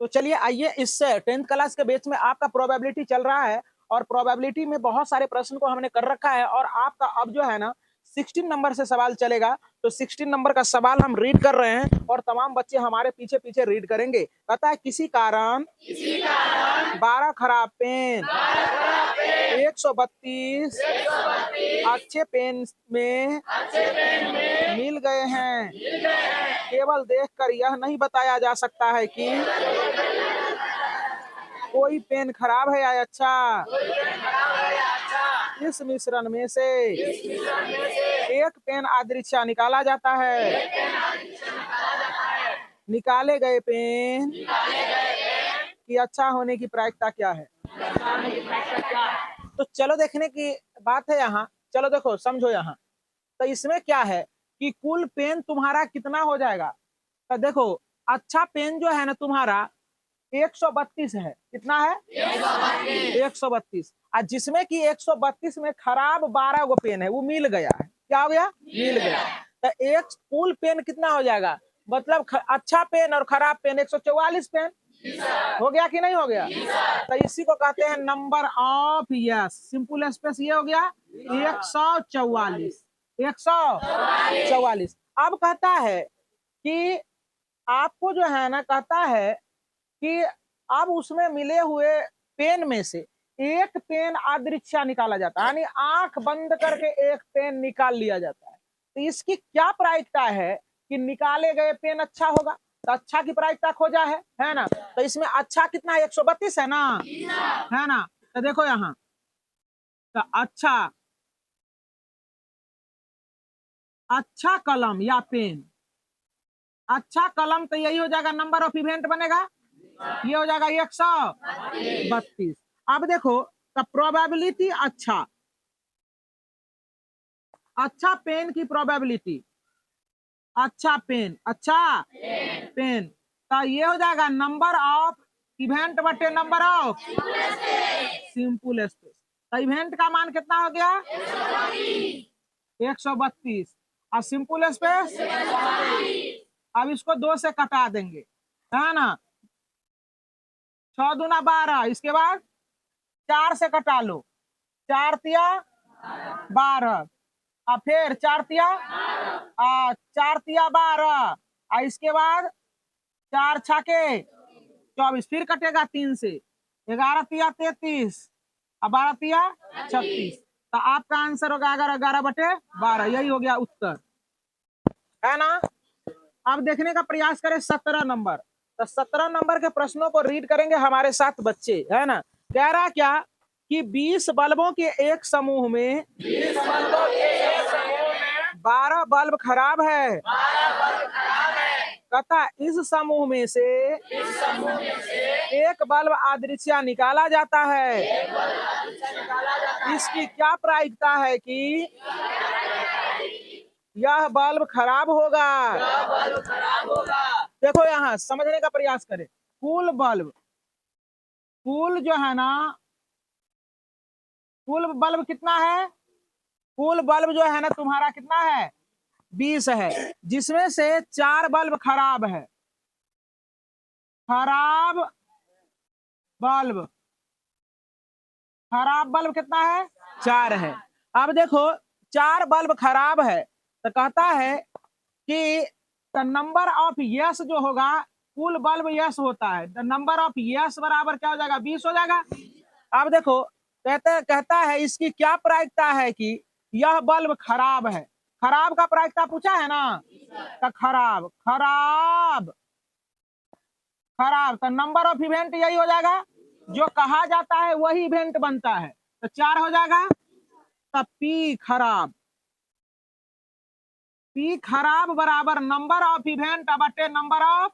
तो चलिए आइए इस 10th क्लास के बेच में आपका प्रोबेबिलिटी चल रहा है और प्रोबेबिलिटी में बहुत सारे प्रश्न को हमने कर रखा है और आपका अब जो है ना 16 नंबर से सवाल चलेगा। तो 16 नंबर का सवाल हम रीड कर रहे हैं और तमाम बच्चे हमारे पीछे पीछे रीड करेंगे। कहता है किसी कारण 12 खराब पेन 132 अच्छे पेन में मिल गए हैं। केवल देखकर यह नहीं बताया जा सकता है कि कोई पेन खराब है या अच्छा। इस मिश्रण में से एक पेन अदृश्य निकाला जाता है। निकाले गए पेन की अच्छा होने की प्रायिकता क्या है? तो चलो देखने की बात है यहाँ। चलो देखो समझो यहाँ। तो इसमें क्या है कि कुल पेन तुम्हारा कितना हो जाएगा। तो देखो अच्छा पेन जो है ना तुम्हारा 132 है। कितना है? 132। और जिसमें कि 132 में खराब 12 गो पेन है वो मिल गया है। क्या हो गया? मिल गया। तो एक कुल पेन कितना हो जाएगा? मतलब अच्छा पेन और खराब पेन 144 पेन हो गया कि नहीं हो गया? तो इसी को कहते हैं number of yes. Simple space ये हो गया 144। 144। अब कहता है कि आपको जो है ना कहता है कि अब उसमें मिले हुए पेन में से एक पेन अदृश्य निकाला जाता है, यानी आंख बंद करके एक पेन निकाल लिया जाता है। तो इसकी क्या प्रायिकता है कि निकाले गए पेन अच्छा होगा? तो अच्छा की प्रायिकता खोजा है ना। तो इसमें अच्छा कितना है? 132 है ना, है ना। तो देखो यहाँ तो अच्छा कलम या पेन, अच्छा कलम तो यही हो जाएगा नंबर ऑफ इवेंट बनेगा, ये हो जाएगा 132। अब देखो तो प्रोबेबिलिटी अच्छा पेन की प्रोबेबिलिटी, अच्छा पेन तो ये हो जाएगा नंबर ऑफ इवेंट बटे नंबर ऑफ सिंपल स्पेस। तो इवेंट का मान कितना हो गया? 132 और सिंपल स्पेस। अब इसको 2 से कटा देंगे, है ना। 6 दूना 12, इसके बाद 4 से कटा लो, 4 तिया 12 और फिर 4 तिया 12 और इसके बाद 4 छके 24, फिर कटेगा 3 से, 11 तिया 33 और 12 तिया 36। तो आपका आंसर होगा 11 बटे 12, यही हो गया उत्तर, है ना। अब देखने का प्रयास करें 17 नंबर। तो 17 नंबर के प्रश्नों को रीड करेंगे हमारे साथ बच्चे, है ना। कह रहा क्या कि 20 बल्बों के एक समूह में 12 बल्ब खराब है तथा इस समूह में से एक बल्ब अदृश्य निकाला जाता है। इसकी क्या प्रायिकता है कि यह बल्ब खराब होगा? देखो यहाँ समझने का प्रयास करें। कुल जो है ना, कुल बल्ब कितना है? कुल बल्ब जो है ना तुम्हारा कितना है? 20 है, जिसमें से 4 बल्ब खराब है। खराब बल्ब कितना है? 4 है। अब देखो 4 बल्ब खराब है तो कहता है कि द नंबर ऑफ यस जो होगा, कुल बल्ब यस होता है, द नंबर ऑफ यस बराबर क्या हो जाएगा? 20 हो जाएगा। अब देखो कहता है इसकी क्या प्रायिकता है कि यह बल्ब खराब है। खराब का प्रायिकता पूछा है ना। तो खराब तो नंबर ऑफ इवेंट यही हो जाएगा, जो कहा जाता है वही इवेंट बनता है। तो 4 हो जाएगा। तब पी खराब बराबर नंबर ऑफ इवेंट बटे number of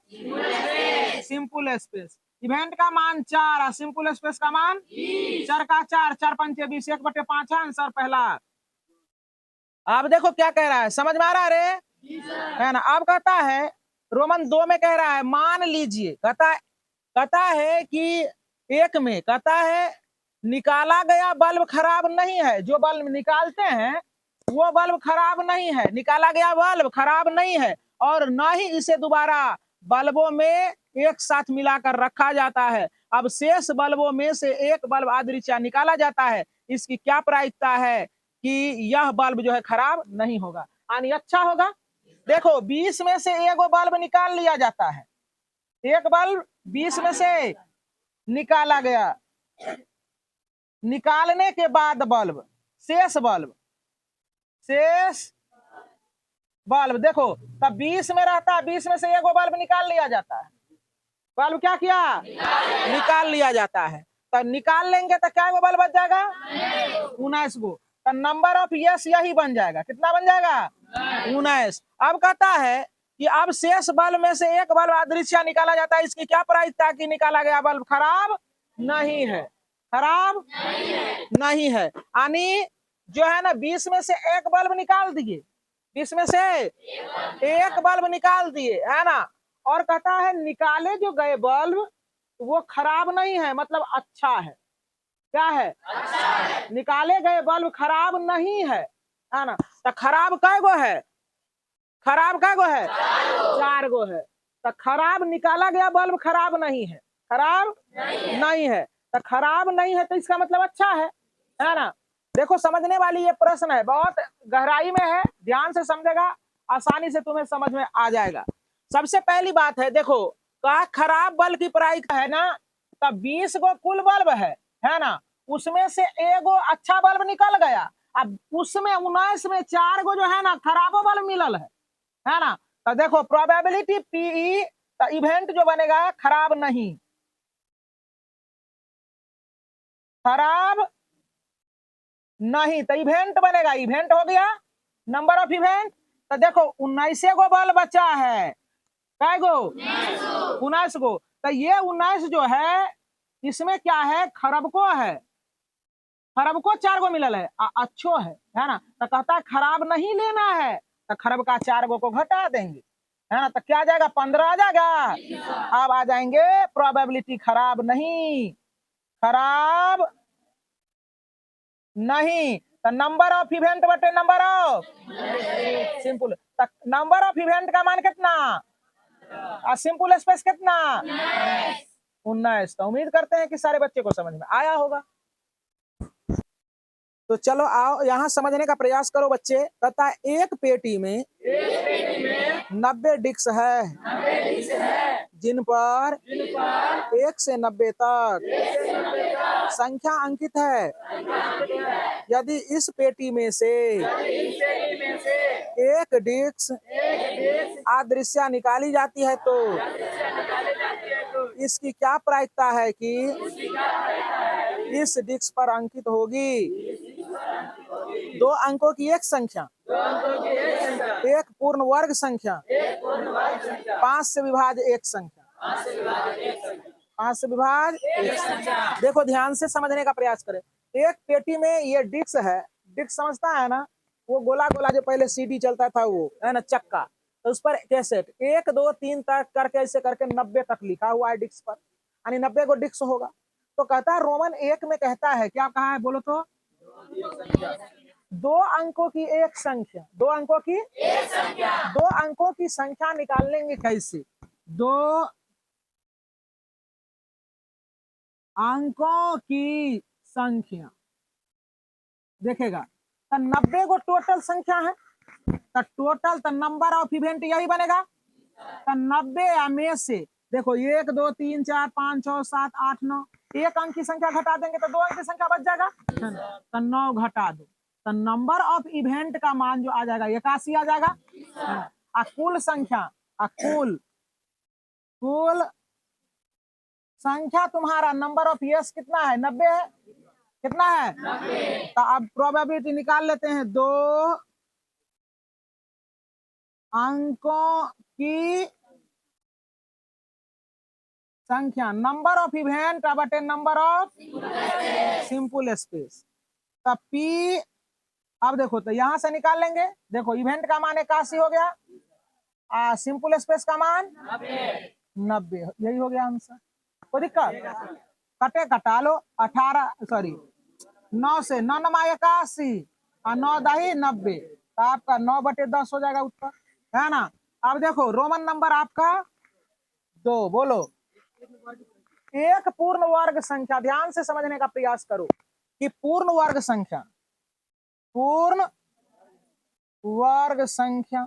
simple space. Event का मान 4 और सिंपल स्पेस का मान 4 का 4, 4 पंचे 20, 1 बटे 5 आंसर पहला। अब देखो क्या कह रहा है, समझ में आ रहा है है ना। अब कहता है रोमन 2 में कह रहा है मान लीजिए, कहता है कि एक में कहता है निकाला गया बल्ब खराब नहीं है। जो बल्ब निकालते हैं वो बल्ब खराब नहीं है, निकाला गया बल्ब खराब नहीं है और न ही इसे दोबारा बल्बों में एक साथ मिलाकर रखा जाता है। अब शेष बल्बों में से एक बल्ब अदृश्य निकाला जाता है। इसकी क्या प्रायिकता है कि यह बल्ब जो है खराब नहीं होगा, यानी अच्छा होगा। देखो 20 में से एक बल्ब निकाल लिया जाता है, एक बल्ब 20 में से निकाला गया, निकालने के बाद बल्ब शेष बल्ब देखो तब 20 में रहता है, 20 में से एक बल्ब निकाल लिया जाता है। बल्ब क्या किया, निकाल लिया जाता है। तो निकाल लेंगे तो क्या बल्ब बच जाएगा, 19 गो। तो नंबर ऑफ यस यही बन जाएगा, कितना बन जाएगा, 19। अब कहता है कि अब शेष बल्ब में से एक बल्ब अदृश्य निकाला जाता है। इसकी क्या प्रायिकता की निकाला गया बल्ब खराब नहीं है, खराब नहीं है। यानी जो है ना 20 में से एक बल्ब निकाल दिए, 20 में से एक बल्ब निकाल दिए, है ना। और कहता है निकाले जो गए बल्ब वो खराब नहीं है, मतलब अच्छा है। क्या है, अच्छा है। निकाले गए बल्ब खराब नहीं है ना। तो खराब कै गो है, खराब कै गो है, 4 गो है। तो खराब निकाला गया बल्ब खराब नहीं है, खराब नहीं है। तो खराब नहीं है तो इसका मतलब अच्छा है ना। देखो समझने वाली ये प्रश्न है, बहुत गहराई में है, ध्यान से समझेगा आसानी से तुम्हें समझ में आ जाएगा। सबसे पहली बात है, देखो कहा खराब बल्ब की प्रायिकता है ना, तब 20 गो कुल बल्ब है ना, उसमें से एगो अच्छा बल्ब निकल गया। अब उसमें 19 में 4 गो जो है ना खराबो बल्ब मिलल है ना। तो देखो प्रोबेबिलिटी पीई, तो इवेंट जो बनेगा खराब नहीं, खराब नहीं, तो इवेंट बनेगा, इवेंट हो गया नंबर ऑफ इवेंट। तो देखो 19 गो बल्ब बचा है, कै गो, 19 गो। तो ये 19 जो है इसमें क्या है, खरब को है, खरब को 4 गो मिलल है, अच्छो है ना। तो कहता है खराब नहीं लेना है, तो खरब का 4 गो को घटा देंगे, है ना। तो क्या आ जाएगा, 15 आ जाएगा। अब आ जाएंगे प्रोबेबिलिटी खराब नहीं, खराब नहीं। तो नंबर ऑफ इवेंट बटे number of simple. Number of event का मान कितना, और सिंपल स्पेस कितना, 19। तो उम्मीद करते हैं कि सारे बच्चे को समझ में आया होगा। तो चलो आओ यहाँ समझने का प्रयास करो बच्चे। तथा एक पेटी में 90 डिस्क है, जिन पर 1 से 90 तक संख्या अंकित है। यदि इस पेटी में से एक डिस्क अदृश्य निकाली जाती है तो इसकी क्या प्रायिकता है कि इस डिस्क पर अंकित होगी। 2 अंकों की एक संख्या, एक पूर्ण वर्ग संख्या, 5 से विभाज्य एक संख्या, 5 से विभाज्य एक संख्या। देखो ध्यान से समझने का प्रयास करें। एक पेटी में ये डिस्क है, डिस्क समझता है ना, वो गोला गोला जो पहले सीडी चलता था वो है ना, चक्का। तो उस पर कैसेट 1 2 3 तक करके ऐसे करके 90 तक लिखा हुआ है डिस्क पर, यानी 90 को डिस्क होगा। तो कहता है रोमन 1 में कहता है, क्या कहा है बोलो तो, 2 अंकों की एक संख्या, 2 अंकों की एक संख्या, 2 अंकों की संख्या निकाल लेंगे कैसे, 2 अंकों की संख्या देखेगा। तो 90 को टोटल संख्या है, तो टोटल तो नंबर ऑफ इवेंट यही बनेगा। तो 90 में से देखो 1 2 3 4 5 6 7 8 9, एक अंक की संख्या घटा देंगे तो 2 अंक की संख्या बच जाएगा, तो 9 घटा दो, तो नंबर ऑफ इवेंट का मान जो आ जाएगा 81 आ जाएगा। कुल संख्या, कुल संख्या तुम्हारा नंबर ऑफ यस कितना है, 90 है, कितना है 90। तो अब प्रोबेबिलिटी निकाल लेते हैं, 2 अंकों की संख्या, नंबर ऑफ इवेंट बटे नंबर ऑफ सिंपल स्पेस। तो पी, अब देखो तो यहां से निकाल लेंगे, देखो इवेंट का मान 81 हो गया, सिंपल स्पेस का मान 90, यही हो गया आंसर। कोई दिक्कत, कटे कटा लो, 9 से 9 9 81 और 9 दही 90, तो आपका 9 बटे 10 हो जाएगा उत्तर, है ना। अब देखो रोमन नंबर आपका 2 बोलो। एक पूर्ण वर्ग संख्या, ध्यान से समझने का प्रयास करो कि पूर्ण वर्ग संख्या, पूर्ण वर्ग संख्या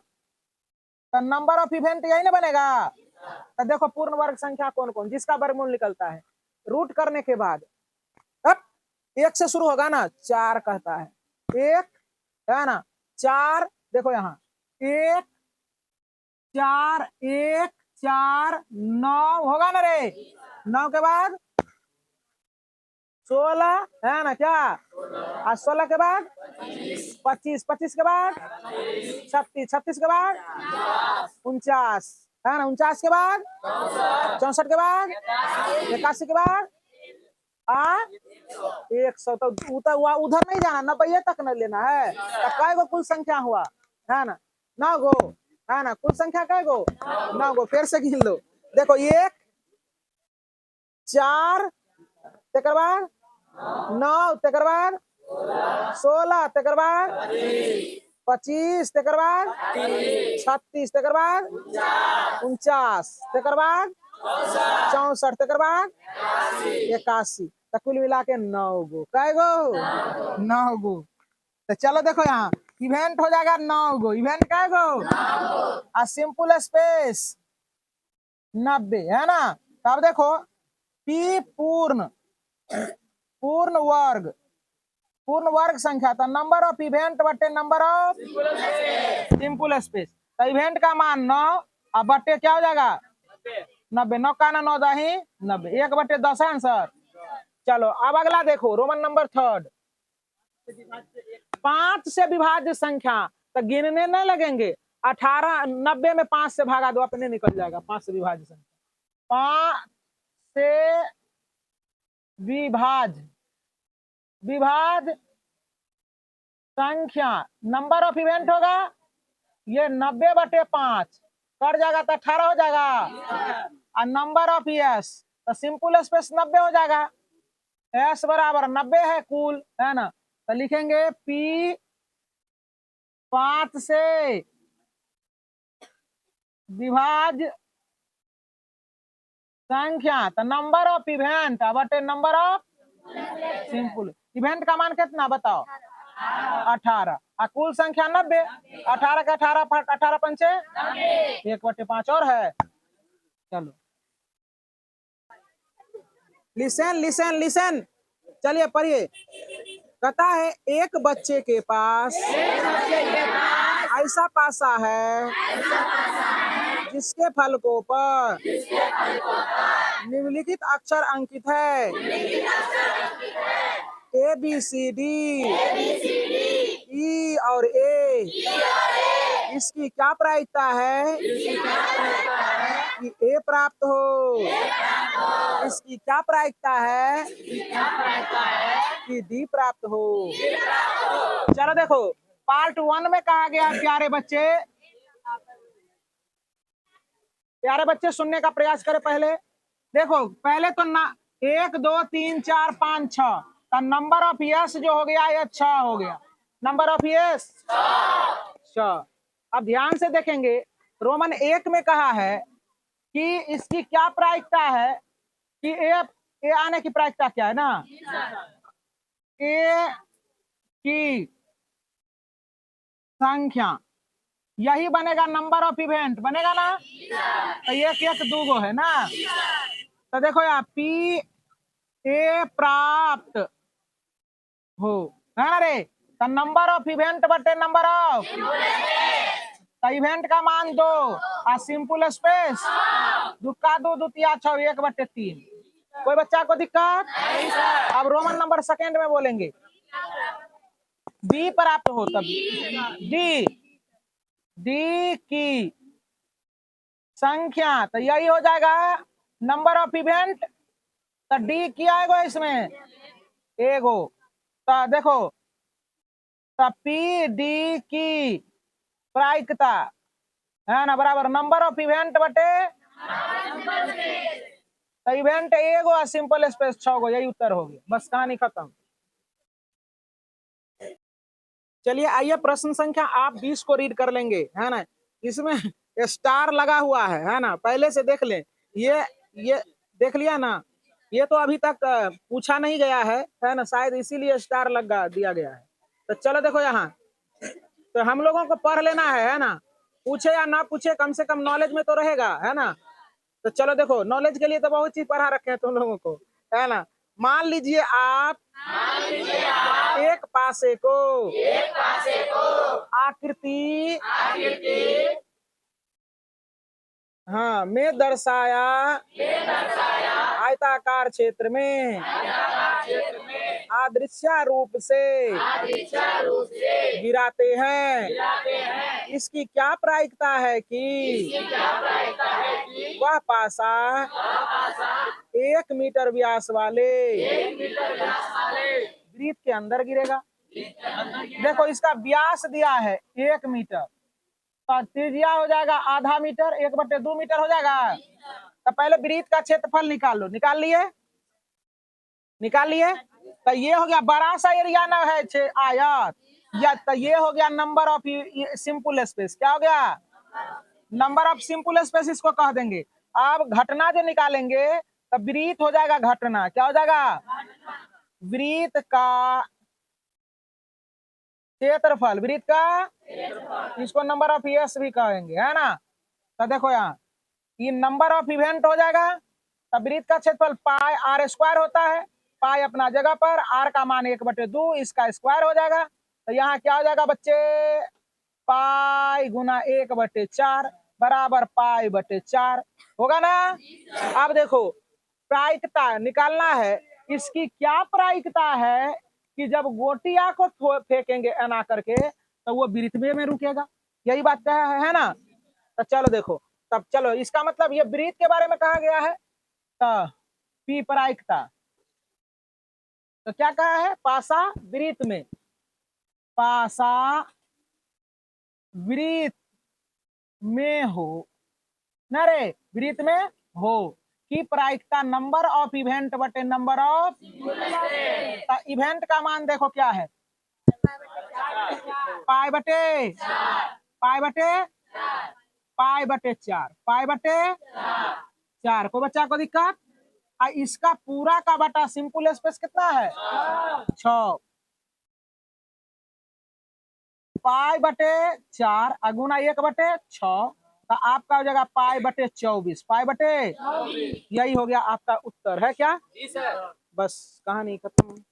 तो नंबर ऑफ इवेंट यही ना बनेगा। तो देखो पूर्ण वर्ग संख्या कौन कौन, जिसका वर्गमूल निकलता है रूट करने के बाद अब 1 से शुरू होगा ना, 4 कहता है, 1 है ना, 4 देखो यहाँ 1 4 1 4 9 होगा ना रे, 9 के बाद 16 है ना क्या, और 16 के बाद 25 25 के बाद 36 36 के बाद 49 है ना, 49 के बाद 64 के बाद 81 के बाद 100। तो उधर नहीं जाना, 90 तक न लेना है। तो कै गो कुल संख्या हुआ है ना, 9 गो है ना, कुल संख्या कै गो 9 गो। फिर से गिन लो, देखो 1 4 तेकर बाद 9 तेकर बाद 16 तेकर बाद 25 तेकर बाद 36 तेकर बाद 49 तेकर बाद 64 तेकर बाद 81। तो कुल मिला के 9 गो, कै गो 9 गो। तो चलो देखो यहाँ इवेंट हो जाएगा 9 गो, इवेंट कै गो और सिंपल स्पेस 90 है ना। तब देखो पी पूर्ण पूर्ण वर्ग संख्या, तो नंबर ऑफ इवेंट बटे नंबर ऑफ सिंपल स्पेस। तो इवेंट का मान 9 और बटे क्या हो जाएगा 90, 9 का 9 दही 90, 1/10 है आंसर। चलो अब अगला देखो, रोमन नंबर 3, 5 से विभाज्य संख्या, तो गिनने नहीं लगेंगे, 18 90 में 5 से भागा दो, अपने निकल जाएगा 5 से विभाज्य संख्या। 5 से विभाज्य संख्या, नंबर ऑफ इवेंट होगा ये 90/5 कट जाएगा तो 18 हो जाएगा, और नंबर ऑफ यस तो सिंपल स्पेस 90 हो जाएगा। एस बराबर 90 है कुल, है ना। तो लिखेंगे पी 5 से विभाज्य संख्या, तो नंबर ऑफ इवेंट बटे नंबर ऑफ सिंपल। इवेंट का मान कितना बताओ 18, और कुल संख्या 90, 18 का 18 पंचे 1/5 और है। चलो लिसन लिसन लिसन, चलिए पढ़िए। कहता है एक बच्चे के पास ऐसा पासा है जिसके फलकों पर निम्नलिखित अक्षर अंकित है, ABCD E और A। इसकी क्या प्रायिकता है कि A प्राप्त हो, इसकी क्या प्रायिकता है कि D प्राप्त हो। चलो देखो पार्ट 1 में कहा गया, प्यारे बच्चे सुनने का प्रयास करें। पहले देखो, पहले तो ना 1 2 3 4 5 6 का नंबर ऑफ यस जो हो गया ये 6 हो गया, नंबर ऑफ यस 6। अब ध्यान से देखेंगे, रोमन 1 में कहा है कि इसकी क्या प्रायिकता है कि ए आने की प्रायिकता क्या है ना, ए की संख्या यही बनेगा नंबर ऑफ इवेंट बनेगा ना। तो 1 1 2 गो है ना। तो देखो यहाँ पी ए प्राप्त हो है ना रे, तो नंबर ऑफ इवेंट बटे नंबर ऑफ, तो इवेंट का मान 2 और सिंपल स्पेस 2 का 2 2 6 1/3। कोई बच्चा को दिक्कत? अब रोमन नंबर 2 में बोलेंगे डी प्राप्त हो, तब डी की संख्या, तो यही हो जाएगा नंबर ऑफ इवेंट। तो डी क्या आएगा इसमें एगो, तो देखो तो पी डी की प्रायिकता है ना बराबर नंबर ऑफ इवेंट बटे, तो इवेंट एगो और सिंपल स्पेस 6 गो, यही उत्तर हो गया, बस कहानी खत्म। चलिए आइए प्रश्न संख्या आप 20 को रीड कर लेंगे, है ना। इसमें स्टार लगा हुआ है ना, पहले से देख लें ये ये देख लिया ना, ये तो अभी तक पूछा नहीं गया है ना, शायद इसीलिए स्टार लगा दिया गया है। तो चलो देखो यहाँ, तो हम लोगों को पढ़ लेना है ना, पूछे या ना पूछे कम से कम नॉलेज में तो रहेगा, है ना। तो चलो देखो, नॉलेज के लिए तो बहुत चीज पढ़ा रखे हैं तुम लोगों को, है ना। मान लीजिए आप एक पासे को आकृति हाँ में दर्शाया आयताकार क्षेत्र में अदृश्य रूप से गिराते हैं। इसकी क्या प्रायिकता है कि वह पासा 1 मीटर व्यास वाले वृत्त के अंदर गिरेगा। देखो इसका व्यास दिया है 1 मीटर, तो त्रिज्या हो जाएगा आधा मीटर, 1/2 मीटर हो जाएगा। तो पहले वृत्त का क्षेत्रफल निकाल लो, निकाल लिए, निकाल लिए। तो ये हो गया बड़ा सा एरिया ना है आयत, या तो ये हो गया नंबर ऑफ सिंपल स्पेस, क्या हो गया नंबर ऑफ सिंपल स्पेस इसको कह देंगे। अब घटना जो निकालेंगे तो वृत्त हो जाएगा घटना, क्या हो जाएगा वृत्त का क्षेत्रफल, वृत्त का, इसको नंबर ऑफ ईयर्स भी कहेंगे, है ना। तो देखो यहाँ ये नंबर ऑफ इवेंट हो जाएगा। तब वृत्त का क्षेत्रफल पाई आर स्क्वायर होता है, पाई अपना जगह पर, आर का मान 1/2, इसका स्क्वायर हो जाएगा। तो यहाँ क्या हो जाएगा बच्चे, पाई गुना 1/4 बराबर पाई/4 होगा ना। अब देखो प्रायिकता निकालना है, इसकी क्या प्रायिकता है कि जब गोटिया को फेंकेंगे एना करके तो वो वृत्त में रुकेगा, यही बात कहा है ना। तो चलो देखो, तब चलो इसका मतलब ये वृत्त के बारे में कहा गया है। तो पी प्रायिकता, तो क्या कहा है, पासा वृत्त में, पासा वृत्त में हो न रे, वृत्त में हो की प्रायिकता नंबर ऑफ इवेंट बटे नंबर ऑफ, इवेंट का मान देखो क्या है, पाई बटे 4, पाई बटे 4 को बच्चा को दिक्कत। इसका पूरा का बटा सिंपल स्पेस कितना है 6, पाई/4 अगुना 1/6, तो आपका हो जाएगा पाई/24, पाई/, यही हो गया आपका उत्तर है क्या। बस कहानी खत्म।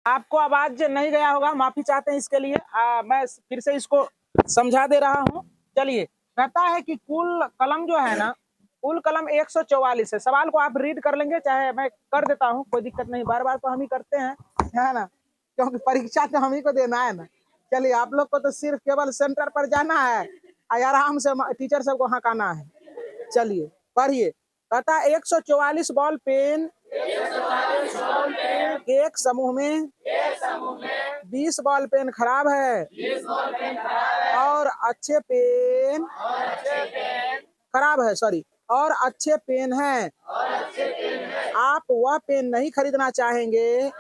आपको आवाज नहीं गया होगा, माफी चाहते हैं इसके लिए। मैं फिर से इसको समझा दे रहा हूँ। चलिए, कहता है कि कुल कलम जो है ना, कुल कलम 144 है। सवाल को आप रीड कर लेंगे, चाहे मैं कर देता हूँ, कोई दिक्कत नहीं। बार बार तो हम ही करते हैं, है ना, क्योंकि परीक्षा तो हम ही को देना है ना। चलिए, आप लोग को तो सिर्फ केवल सेंटर पर जाना है और आराम से टीचर सबको हकाना है। चलिए पढ़िए। कहता है 144 बॉल पेन एक समूह में 20 बॉल पेन खराब है और अच्छे पेन खराब है, सॉरी, और अच्छे पेन हैं। आप वह पेन नहीं खरीदना चाहेंगे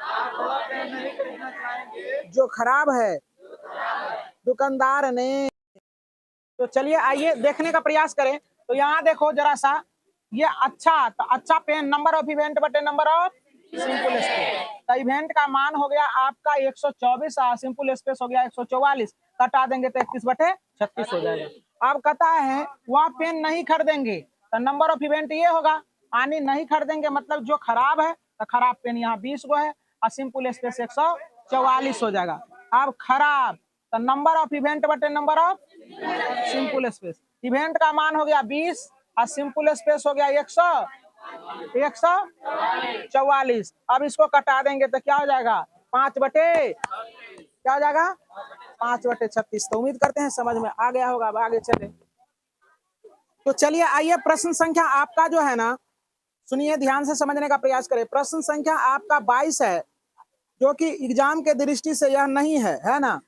जो खराब है, दुकानदार ने। तो चलिए आइए देखने का प्रयास करें। तो यहाँ देखो जरा सा, ये अच्छा, तो अच्छा पेन नंबर ऑफ इवेंट बटे नंबर ऑफ सिंपल स्पेस। तो इवेंट का मान हो गया आपका 124 और सिंपल स्पेस हो गया 144। कटा देंगे तो 31 बटे 36 हो जाएगा। अब कहता है वह पेन नहीं खरीदेंगे, तो नंबर ऑफ इवेंट ये होगा, यानी नहीं खरीदेंगे मतलब जो खराब है, तो खराब पेन यहाँ 20 गो है और सिंपल स्पेस 144 हो जाएगा। अब खराब, तो नंबर ऑफ इवेंट बटे number of simple space. Event का मान हो गया 20 और सिंपल स्पेस हो गया 144। अब इसको कटा देंगे तो क्या हो जाएगा, 5 बटे क्या हो जाएगा, 5 बटे 36। तो उम्मीद करते हैं समझ में आ गया होगा। अब आगे चले। तो चलिए आइए, प्रश्न संख्या आपका जो है ना, सुनिए ध्यान से समझने का प्रयास करें। प्रश्न संख्या आपका 22 है, जो कि एग्जाम के दृष्टि से यह नहीं है ना,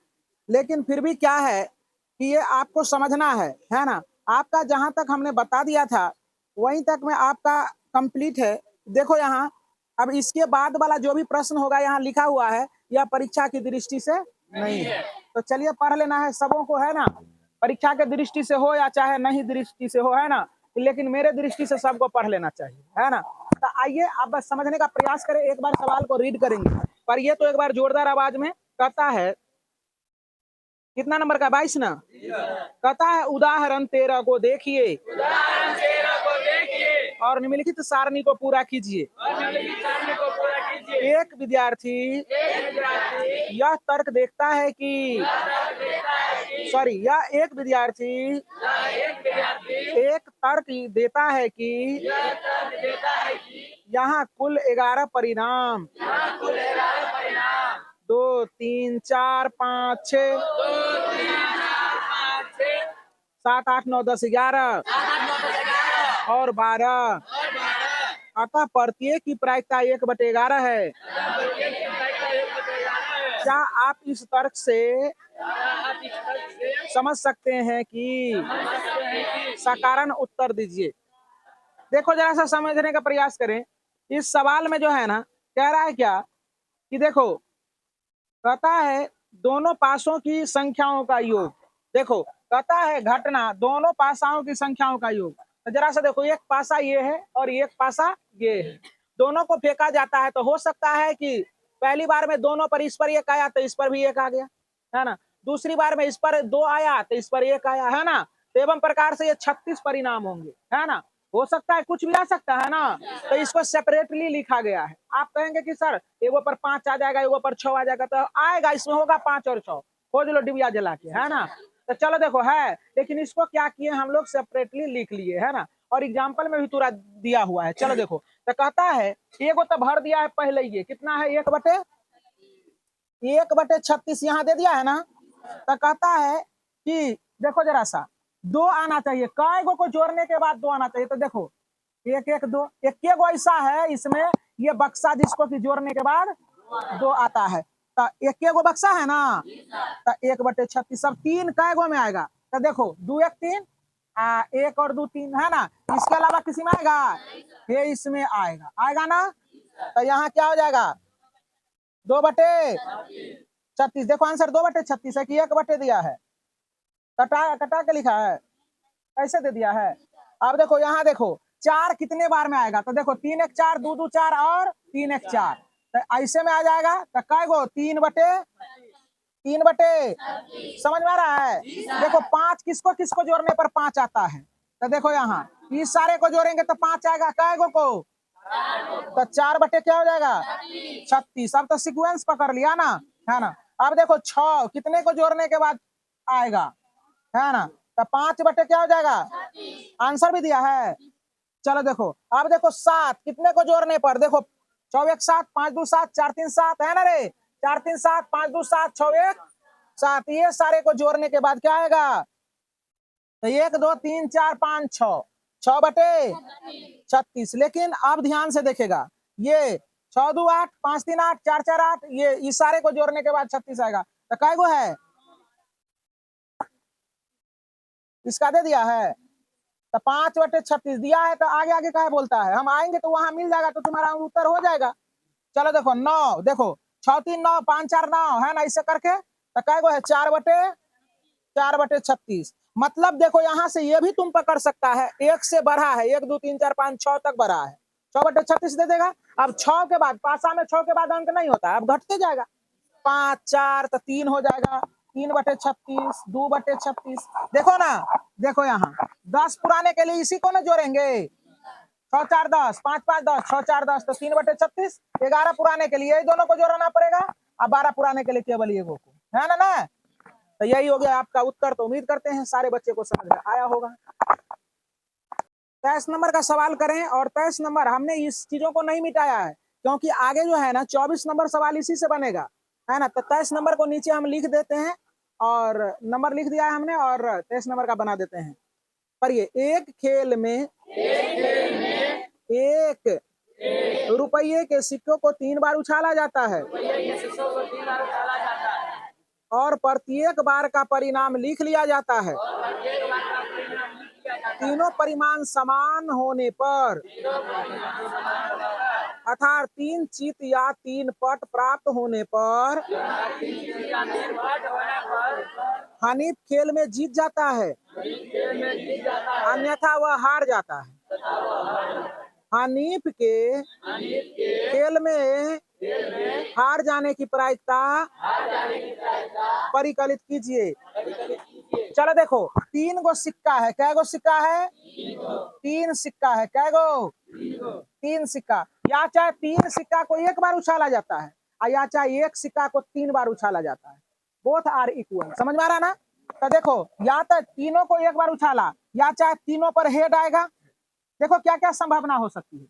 लेकिन फिर भी क्या है कि ये आपको समझना है ना। आपका जहां तक हमने बता दिया था वहीं तक में आपका कंप्लीट है। देखो यहाँ, अब इसके बाद वाला जो भी प्रश्न होगा यहाँ लिखा हुआ है, यह परीक्षा की दृष्टि से नहीं है। तो चलिए पढ़ लेना है सबों को, है ना, परीक्षा के दृष्टि से हो या चाहे नहीं दृष्टि से हो, है ना, लेकिन मेरे दृष्टि से सबको पढ़ लेना चाहिए, है ना। तो आइए अब बस समझने का प्रयास करें। एक बार सवाल को रीड करेंगे, पर ये तो एक बार जोरदार आवाज में। कहता है कितना नंबर का, 22 ना। कहता है उदाहरण 13 को देखिए और निम्नलिखित सारणी को पूरा कीजिए। एक विद्यार्थी यह तर्क देखता है कि, सॉरी, यह एक विद्यार्थी एक तर्क देता है कि यहाँ कुल 11 परिणाम 2 3 4 5 6 7 8 9 10 11 और 12, अतः प्रत्येक की प्रायिकता 1/11 है। क्या आप इस तर्क से समझ सकते हैं कि, सकारण उत्तर दीजिए। देखो जरा सा समझने का प्रयास करें। इस सवाल में जो है ना, कह रहा है क्या कि देखो, कहता है दोनों पासों की संख्याओं का योग। देखो कहता है घटना दोनों पासाओं की संख्याओं का योग। तो जरा सा देखो, एक पासा ये है और एक पासा ये है, दोनों को फेंका जाता है तो हो सकता है कि पहली बार में दोनों पर, इस पर एक आया तो इस पर भी एक आ गया, है ना। दूसरी बार में इस पर 2 आया तो इस पर एक आया, है ना। तो एवं प्रकार से ये 36 परिणाम होंगे, है ना। हो सकता है कुछ भी आ सकता है ना, तो इसको सेपरेटली लिखा गया है। आप कहेंगे कि सर एगो पर 5 आ जाएगा, एगो पर 6 आ जाएगा, तो आएगा, इसमें होगा 5 और 6, खोज लो डिबिया जला के, है ना। तो चलो देखो है, लेकिन इसको क्या किए हम लोग, सेपरेटली लिख लिए, है ना। और एग्जाम्पल में भी पूरा दिया हुआ है। चलो देखो, तो कहता है एगो तो भर दिया है पहले, ये कितना है, 1/36 यहाँ दे दिया है ना। तो कहता है कि देखो जरा सा, 2 आना चाहिए, कई गो को जोड़ने के बाद 2 आना चाहिए। तो देखो 1 1 2, एक गो ऐसा है इसमें, ये बक्सा जिसको कि जोड़ने के बाद 2 आता है। तो एक गो बक्सा है ना, तो 1/36। सब 3 कै गो में आएगा, तो देखो 2 1 3, 1 और 2 3, है ना। इसके अलावा किसी में आएगा, ये इसमें आएगा ना। तो यहाँ क्या हो जाएगा, 2/36। देखो आंसर 2/36 है कि 1 बटे दिया है, कटा के लिखा है, कैसे दे दिया है। अब देखो यहाँ देखो 4 कितने बार में आएगा, तो देखो 3 1 4, 2 2 4 और 3 1 4, तो ऐसे में आ जाएगा। तो कै गो, 3 बटे, समझ में आ रहा है। देखो 5 किसको किसको जोड़ने पर 5 आता है, तो देखो यहाँ इस सारे को जोड़ेंगे तो 5 आएगा, कै गो को, तो 4 बटे क्या हो जाएगा 36। अब तो सीक्वेंस पकड़ लिया ना, है ना। अब देखो 6 कितने को जोड़ने के बाद आएगा, है ना। तो 5 बटे क्या हो जाएगा, आंसर भी दिया है। चलो देखो, अब देखो 7 कितने को जोड़ने पर, देखो 4 1 7 5 2 7 4 3 7 है ना रे, 4 3 7 5 2 7 6 1 7, ये सारे को जोड़ने के बाद क्या आएगा, तो 1 2 3 4 5 6, 6 बटे 36। लेकिन अब ध्यान से देखेगा, ये 6 2 8 5 3 8 4 4 8, ये इस सारे को जोड़ने के बाद 36 आएगा। तो काय गो है, इसका दे दिया है, तो 5 बटे 36 दिया है, तो आगे आगे क्या बोलता है, हम आएंगे तो वहां मिल जाएगा, तो तुम्हारा उत्तर हो जाएगा। चलो देखो 9, देखो 6 3 9 5 4 9 है ना, इससे करके तो काय गो है 4 बटे 36। मतलब देखो यहाँ से ये भी तुम पकड़ सकता है, 1 से बढ़ा है, 1 2 3 4 5 6 तक बढ़ा है, 6 बटे 36 दे देगा। अब 6 के बाद पासा में 6 के बाद अंक नहीं होता है, अब घटते जाएगा, 5 4 तो 3 हो जाएगा, 3 बटे 36 2 बटे 36। देखो ना, देखो यहाँ 10 पुराने के लिए इसी को ना जोड़ेंगे, 6 4 10 5 5 10 6 4 10, तो 3 बटे 36। 11 पुराने के लिए दोनों को जोड़ना पड़ेगा, अब 12 पुराने के लिए केवल ये को, है ना ना। तो यही हो गया आपका उत्तर। तो उम्मीद करते हैं सारे बच्चे को समझ में आया होगा। 23 नंबर का सवाल करें, और 23 नंबर हमने इस चीजों को नहीं मिटाया है, क्योंकि आगे जो है ना 24 नंबर सवाल इसी से बनेगा, है ना। तो 23 नंबर को नीचे हम लिख देते हैं, और नंबर लिख दिया है हमने, और 23 नंबर का बना देते हैं। पर ये एक खेल में 1 रुपये के सिक्कों को 3 बार उछाला जाता है, और प्रत्येक बार का परिणाम लिख लिया जाता है। तीनों परिमाण समान होने पर, अर्थात 3 चित या 3 पट प्राप्त होने पर हनीफ खेल में जीत जाता है, अन्यथा वह हार जाता है। हनीफ के खेल में हार जाने की प्रायिकता परिकलित कीजिए। चलो देखो 3 गो सिक्का है, कै गो सिक्का है, 3 सिक्का है, कै गो 3 सिक्का, या चाहे 3 सिक्का को 1 बार उछाला जाता है, या चाहे 1 सिक्का को 3 बार उछाला जाता है, बोथ आर इक्वल। समझ में आ रहा ना। तो देखो या तो तीनों को 1 बार उछाला, या चाहे तीनों पर हेड आएगा। देखो क्या क्या संभावना हो सकती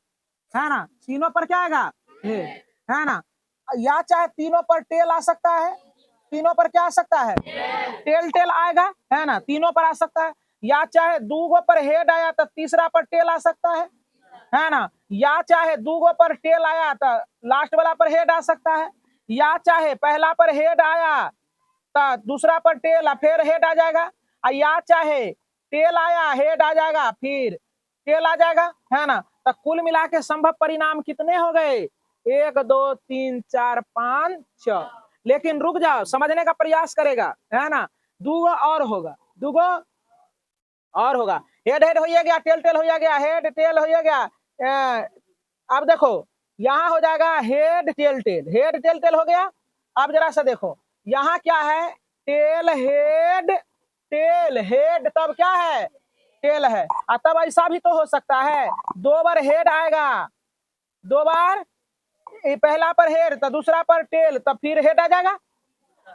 है ना, तीनों पर क्या आएगा हेड, है ना, या चाहे तीनों पर टेल आ सकता है, तीनों पर क्या आ सकता है, टेल टेल आएगा, है ना, तीनों पर आ सकता है। या चाहे 2 गो पर हेड आया तो तीसरा पर टेल आ सकता है ना। या चाहे 2 गो पर टेल आया तो लास्ट वाला पर हेड आ सकता है। या चाहे पहला पर हेड आया तो दूसरा पर टेल, फिर हेड आ जाएगा। या चाहे टेल आया हेड आ जाएगा, फिर टेल आ जाएगा, है ना। तो कुल मिला के संभव परिणाम कितने हो गए, 1 2 3 4 5 6। लेकिन रुक जाओ, समझने का प्रयास करेगा, है ना। 2 गो और होगा, 2 गो और होगा, हेड हेड हो गया, टेल टेल हो गया, हेड टेल हो गया। अब देखो यहाँ हो जाएगा head tail tail, head tail tail हो गया। अब जरा सा देखो यहाँ क्या है, टेल टेल हेड, तब क्या है, टेल है। तब ऐसा भी तो हो सकता है 2 बार हेड आएगा, 2 बार, पहला पर हेड तो दूसरा पर टेल, तब फिर हेड आ जाएगा।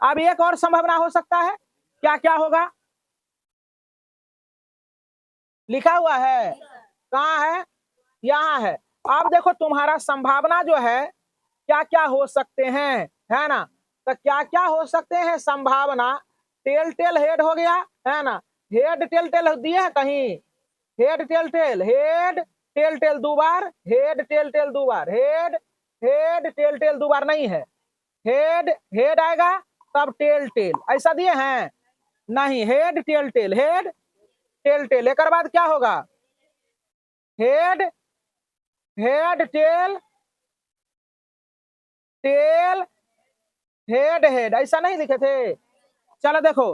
अब एक और संभावना हो सकता है, क्या क्या होगा, लिखा हुआ है, कहाँ है, यहाँ है। अब देखो तुम्हारा संभावना जो है क्या क्या हो सकते हैं, है ना। तो क्या क्या हो सकते हैं संभावना, टेल टेल हेड हो गया, है ना, हेड टेल टेल दिए है कहीं, head tail tail, head tail tail 2 बार, हेड टेल टेल 2 बार, हेड हेड टेल टेल 2 बार नहीं है, हेड हेड आएगा तब टेल टेल, ऐसा दिए हैं नहीं, head tail tail, head tail tail, एक बाद क्या होगा, head head tail tail head head, ऐसा नहीं लिखे थे। चलो देखो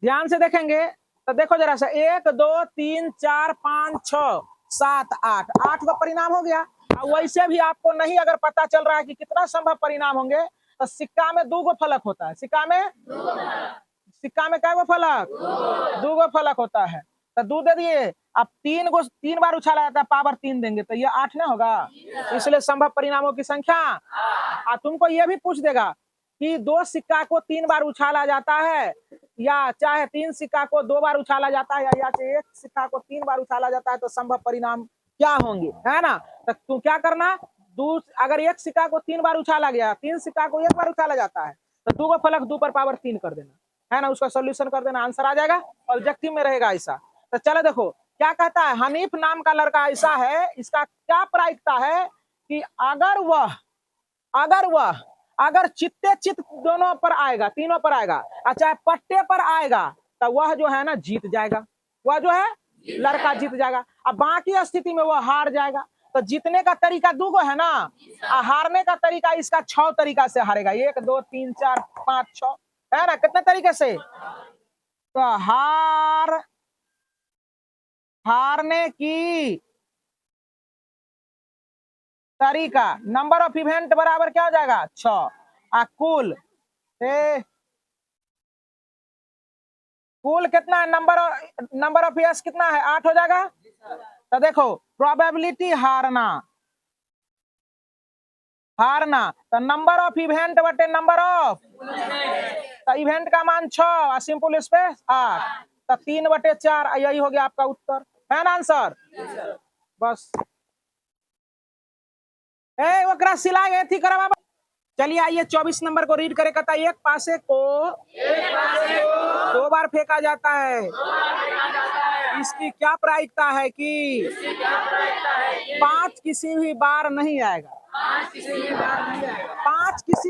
ध्यान से देखेंगे तो देखो जरा सा, 1 2 3 4 5 6 7 8, 8 का परिणाम हो गया। वैसे भी आपको नहीं अगर पता चल रहा है कि कितना संभव परिणाम होंगे, तो सिक्का में 2 गो फलक होता है, सिक्का में क्या गो फलक, 2 गो फलक होता है। तो 2 दे दिए। अब 3 बार उछाला जाता है, पावर 3 देंगे तो ये 8 ना होगा। तो इसलिए संभव परिणामों की संख्या। तुमको ये भी पूछ देगा कि 2 सिक्का को 3 बार उछाला जाता है, या चाहे 3 सिक्का को 2 बार उछाला जाता है, या चाहे 1 सिक्का को 3 बार उछाला जाता है, तो संभव परिणाम क्या होंगे, है ना। तो तू क्या करना, अगर 1 सिक्का को 3 बार उछाला गया, 3 सिक्का को 1 बार उछाला जाता है, तो 2 को फलक 2 पर पावर 3 कर देना, है ना। उसका सोल्यूशन कर देना, आंसर आ जाएगा। ऑब्जेक्टिव में रहेगा ऐसा। तो चलो देखो क्या कहता है, हनीफ नाम का लड़का ऐसा है, इसका क्या प्रायिकता है कि अगर चित्ते चित्त दोनों पर आएगा, तीनों पर आएगा, अच्छा पट्टे पर आएगा, तो वह जो है ना जीत जाएगा, वह जो है लड़का जीत जाएगा। अब बाकी स्थिति में वह हार जाएगा। तो जीतने का तरीका 2 है ना, हारने का तरीका इसका 6 तरीका से हारेगा, 1 2 3 4 5 6, है ना। कितने तरीके से, तो हारने की तरीका, नंबर ऑफ इवेंट बराबर क्या हो जाएगा 6, कुल कितना है, नंबर ऑफ यस कितना है 8 हो जाएगा। तो देखो प्रोबेबिलिटी हारना तो नंबर ऑफ इवेंट बटे नंबर ऑफ, तो इवेंट का मान 6, सिंपल स्पेस 8, तो 3/4, यही हो गया आपका उत्तर, है ना आंसर। बस ओकरा सिला गए थी करा बाबा। चलिए आइए 24 नंबर को रीड करे, कहता है एक पासे को 2 बार फेंका जाता है, इसकी क्या प्रायिकता है कि 5 किसी भी बार नहीं आएगा, 5 किसी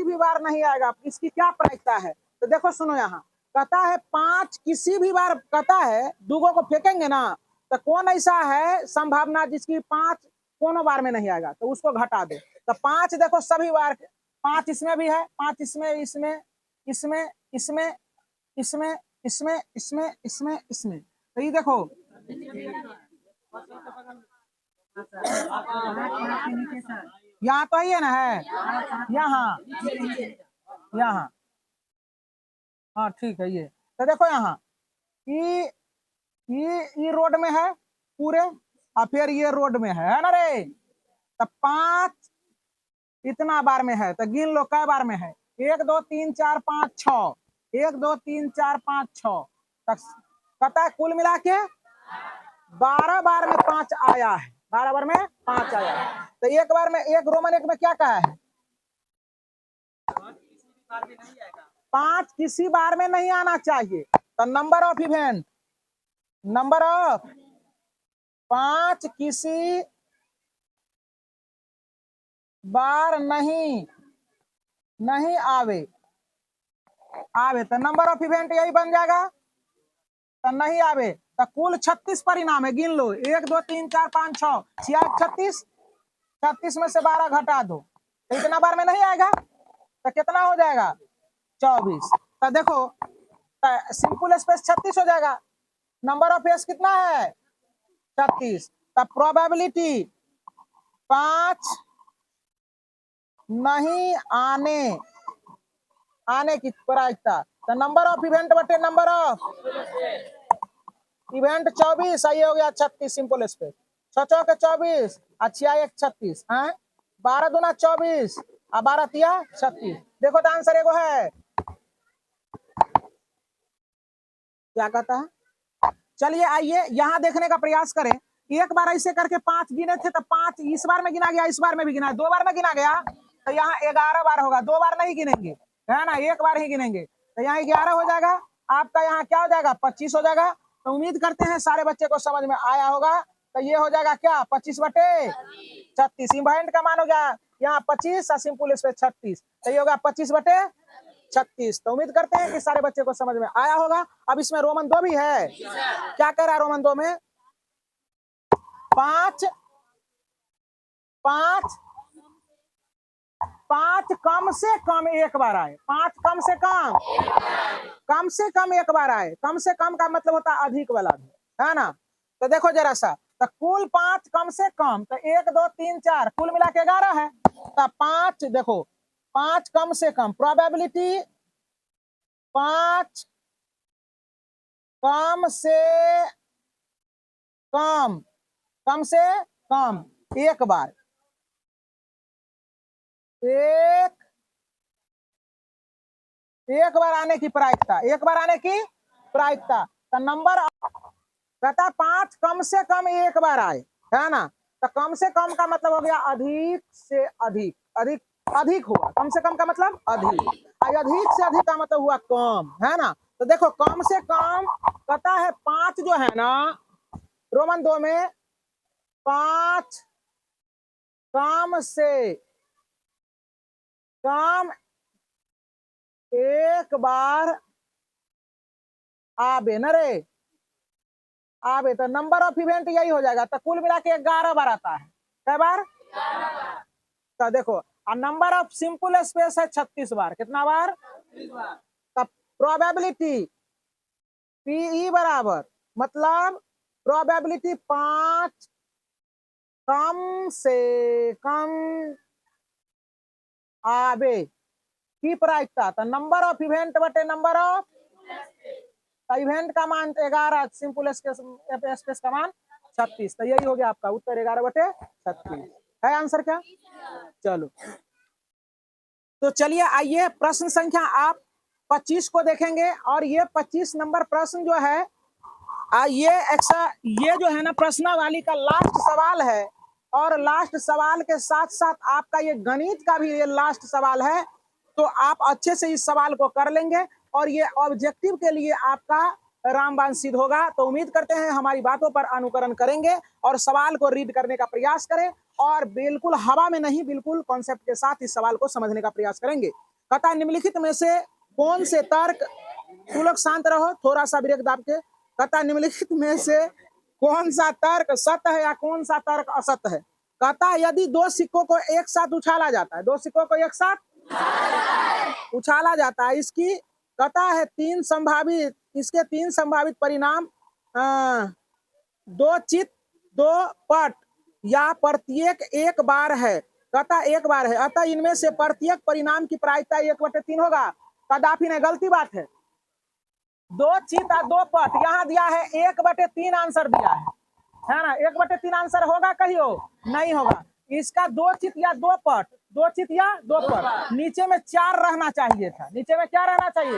भी बार नहीं आएगा, इसकी क्या प्रायिकता है। तो देखो सुनो, यहाँ कहता है 5 किसी भी बार, कहता है 2 को फेंकेंगे ना, तो कौन ऐसा है संभावना जिसकी 5 कोनो बार में नहीं आएगा, तो उसको घटा दो। तो 5 देखो सभी बार, 5 इसमें भी है, 5 इसमें इसमें इसमें इसमें इसमें इसमें इसमें इसमें इसमें, तो ये देखो यहाँ तो ही है ना, है यहाँ यहाँ, हाँ ठीक है। ये तो देखो यहाँ ये रोड में है पूरे, और फिर ये रोड में है ना रे। तो 5 इतना बार में है, तो गिन लो कै बार में है, 1 2 3 4 5 6, 1 2 3 4 5 6, तक पता है कुल मिला के 12 बार में 5 आया है, 12 बार में 5 आया है। तो एक बार में, एक रोमन 1 में क्या कहा है, 5 किसी बार में नहीं आना चाहिए। तो number of event, number of 5 किसी बार नहीं आवे, तो नंबर ऑफ इवेंट यही बन जाएगा, तो नहीं आवे। तो कुल 36 परिणाम है, गिन लो 1 2 3 4 5 6 36, 36 में से 12 घटा दो, तो इतना बार में नहीं आएगा, तो कितना हो जाएगा 24। तो देखो सिंपल स्पेस 36 हो जाएगा, नंबर ऑफ एस कितना है 36, तो प्रोबेबिलिटी 5 नहीं आने की प्रायिकता, तो नंबर ऑफ इवेंट बटे नंबर ऑफ इवेंट 24, सही हो गया 36, सिंपल स्पेस 6 चौके 24, 6 1 36, 12 दूना 24, 12 तिया 36। देखो तो आंसर एगो है, क्या कहता है। चलिए आइए यहाँ देखने का प्रयास करें, एक बार ऐसे करके 5 गिने थे, तो 5 इस बार में गिना गया, इस बार में भी गिना, 2 बार में गिना गया, तो यहाँ 11 बार होगा, 2 बार नहीं गिनेंगे, है ना, 1 बार ही गिनेंगे, तो यहाँ 11 हो जाएगा, आपका यहाँ क्या हो जाएगा 25 हो जाएगा। तो उम्मीद करते हैं सारे बच्चे को समझ में आया होगा। तो ये हो जाएगा क्या 25/36, इवेंट का मान हो गया यहाँ 25 और सिंपल स्पेस 36, तो ये होगा 25/36। तो उम्मीद करते हैं कि सारे बच्चे को समझ में आया होगा। अब इसमें रोमन 2 भी है, क्या कह रहा है रोमन 2 में, 5 कम से कम 1 बार आए, 5 कम से कम 1 बार आए, कम से कम का मतलब होता है अधिक वाला भी, है ना। तो देखो जरा सा, तो कुल 5 कम से कम, तो 1 2 3 4 कुल मिला के 11 है, तो 5 देखो 5 कम से कम, प्रोबेबिलिटी 5 कम से कम, कम से कम एक बार, एक बार आने की प्रायिकता, एक बार आने की प्रायिकता। तो नंबर कहता 5 कम से कम एक बार आए, है ना। तो कम से कम का मतलब हो गया अधिक से अधिक, अधिक अधिक हुआ, कम से कम का मतलब अधिक, अधिक से अधिक का मतलब हुआ कम, है ना। तो देखो कम से कम कहता है 5 जो है ना, रोमन 2 में 5 कम से कम एक बार आबे न रे, आबे। तो नंबर ऑफ इवेंट यही हो जाएगा। तो कुल मिला के 11 बार आता है, कै बार? तो देखो नंबर ऑफ सिंपल स्पेस है 36 बार, कितना बार? तब प्रोबेबिलिटी पीई बराबर, मतलब प्रोबेबिलिटी 5 कम से कम आबे की प्रायिकता। तो नंबर ऑफ इवेंट बटे नंबर ऑफ इवेंट का मान 11, सिंपल स्पेस का मान 36। तो यही हो गया आपका उत्तर 11 बटे 36 है आंसर क्या? चलो तो चलिए आइए प्रश्न संख्या आप 25 को देखेंगे। और ये 25 नंबर प्रश्न जो है ये जो है ना प्रश्नावली का लास्ट सवाल है। और लास्ट सवाल के साथ साथ आपका ये गणित का भी ये लास्ट सवाल है। तो आप अच्छे से इस सवाल को कर लेंगे और ये ऑब्जेक्टिव के लिए आपका रामबाण सिद्ध होगा। तो उम्मीद करते हैं हमारी बातों पर अनुकरण करेंगे और सवाल को रीड करने का प्रयास करें और बिल्कुल हवा में नहीं, बिल्कुल कॉन्सेप्ट के साथ इस सवाल को समझने का प्रयास करेंगे। कहता है निम्नलिखित में से कौन से तर्क, तू लोग शांत रहो, थोड़ा सा ब्रेक दाब के। कहता निम्नलिखित में से कौन सा तर्क सत्य है या कौन सा तर्क असत्य है। कहता है यदि दो सिक्कों को एक साथ उछाला जाता है, दो सिक्कों को एक साथ उछाला जाता है, इसकी कहता है इसके 3 संभावित परिणाम दो चित, दो पट या प्रत्येक एक बार है। कहता एक बार है, अतः इनमें से प्रत्येक परिणाम की प्रायिकता 1/3 होगा। कदापि नहीं, गलती बात है। दो चित और दो पट यहाँ दिया है, 1/3 आंसर दिया है ना। 1/3 आंसर होगा कहियो? नहीं होगा। इसका दो चित या दो पट, दो चित या दो पट, नीचे में 4 रहना चाहिए था। नीचे में क्या रहना चाहिए?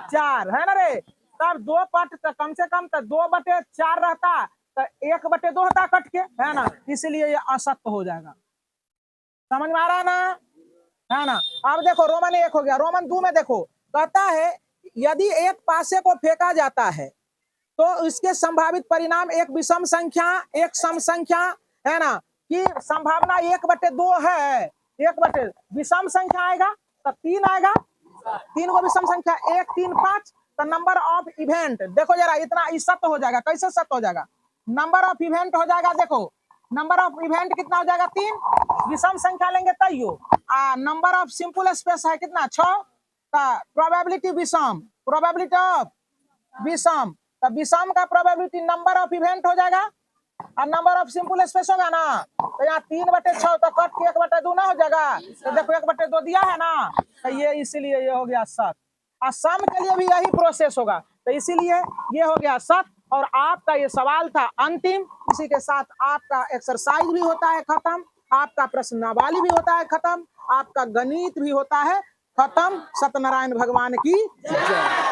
4, है ना रे। तब दो पट तो कम से कम तो 2/4 रहता, तो 1/2 होता कट के, है ना। इसलिए ये असत्य हो जाएगा। समझ में आ रहा है ना? है ना। अब देखो रोमन 1 हो गया। रोमन 2 में देखो कहता है यदि एक पासे को फेंका जाता है तो इसके संभावित परिणाम एक विषम संख्या, एक सम संख्या, है ना, कि संभावना 1/2 है। 1/2 विषम संख्या आएगा तो 3 आएगा, 3 को विषम संख्या 1, 3, 5। तो नंबर ऑफ इवेंट देखो जरा, इतना सत्य हो जाएगा। कैसे सत्य हो जाएगा? नंबर ऑफ इवेंट हो जाएगा, देखो नंबर ऑफ इवेंट कितना हो जाएगा? 3, विषम संख्या लेंगे तैयो। नंबर ऑफ सिंपल स्पेस है कितना? 6। प्रोबेबिलिटी विषम, प्रोबेबिलिटी ऑफ विषम, तो विषम का प्रोबेबिलिटी नंबर ऑफ इवेंट हो जाएगा और नंबर ऑफ सिंपल स्पेस होगा ना। तो यहाँ 3/6 तो कट के 1/2 ना हो जाएगा। तो देखो 1/2 दिया है ना, तो ये इसीलिए ये हो गया सत्य। और सम के लिए भी यही प्रोसेस होगा, तो इसीलिए ये हो गया सत्य। और आपका ये सवाल था अंतिम। इसी के साथ आपका एक्सरसाइज भी होता है खत्म, आपका प्रश्नावली भी होता है खत्म, आपका गणित भी होता है खत्म। सत्यनारायण भगवान की जय।